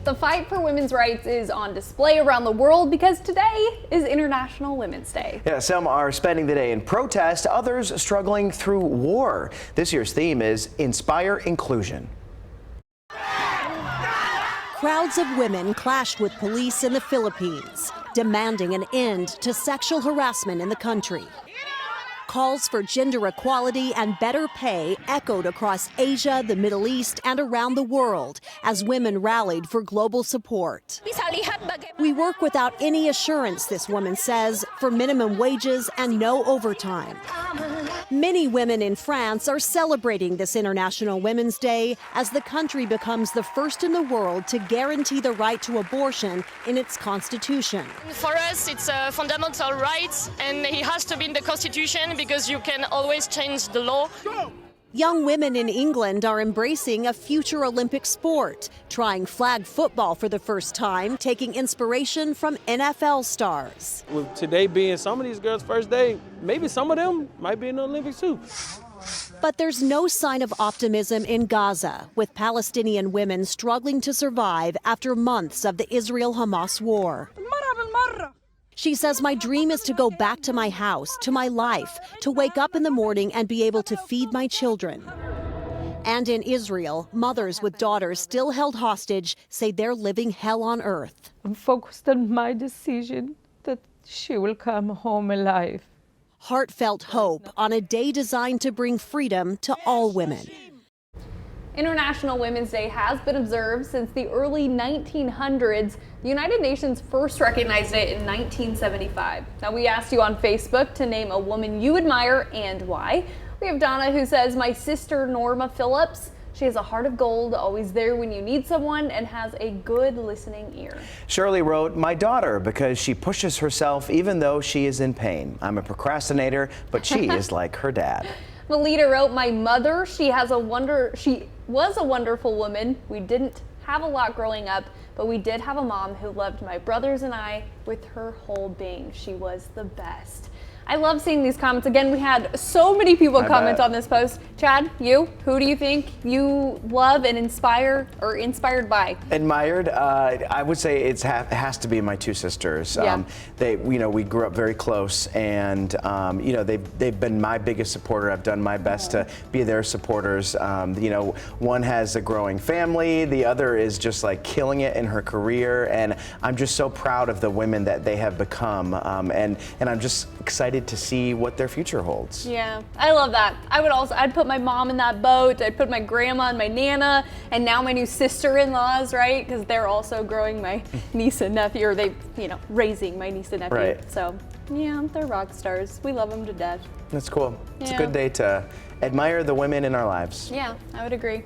The fight for women's rights is on display around the world because today is International Women's Day. Yeah, some are spending the day in protest, others struggling through war. This year's theme is Inspire Inclusion. Crowds of women clashed with police in the Philippines, demanding an end to sexual harassment in the country. Calls for gender equality and better pay echoed across Asia, the Middle East, and around the world as women rallied for global support. We work without any assurance, this woman says, for minimum wages and no overtime. Many women in France are celebrating this International Women's Day as the country becomes the first in the world to guarantee the right to abortion in its constitution. For us, it's a fundamental right, and it has to be in the constitution because you can always change the law. Young women in England are embracing a future Olympic sport, trying flag football for the first time, taking inspiration from NFL stars. With today being some of these girls' first day, maybe some of them might be in the Olympics too. But there's no sign of optimism in Gaza, with Palestinian women struggling to survive after months of the Israel-Hamas war. She says, my dream is to go back to my house, to my life, to wake up in the morning and be able to feed my children. And in Israel, mothers with daughters still held hostage say they're living hell on earth. I'm focused on my decision that she will come home alive. Heartfelt hope on a day designed to bring freedom to all women. International Women's Day has been observed since the early 1900s. The United Nations first recognized it in 1975. Now, we asked you on Facebook to name a woman you admire and why. We have Donna, who says, my sister Norma Phillips. She has a heart of gold, always there when you need someone, and has a good listening ear. Shirley wrote, my daughter, because she pushes herself even though she is in pain. I'm a procrastinator, but she is like her dad. Melita wrote, my mother, she was a wonderful woman. We didn't have a lot growing up, but we did have a mom who loved my brothers and I with her whole being. She was the best. I love seeing these comments. Again, we had so many people comment on this post. Chad, who do you think you love and inspire or inspired by? Admired, I would say it has to be my two sisters. Yeah. We grew up very close, and they've been my biggest supporter. I've done my best to be their supporters. One has a growing family, the other is just like killing it in her career, and I'm just so proud of the women that they have become, and I'm just excited to see what their future holds. Yeah, I love that. I'd put my mom in that boat. I'd put my grandma and my nana, and now my new sister-in-laws, right? Because they're also growing my niece and nephew, or raising my niece and nephew. Right. So, yeah, they're rock stars. We love them to death. That's cool. It's a Yeah. good day to admire the women in our lives. Yeah, I would agree.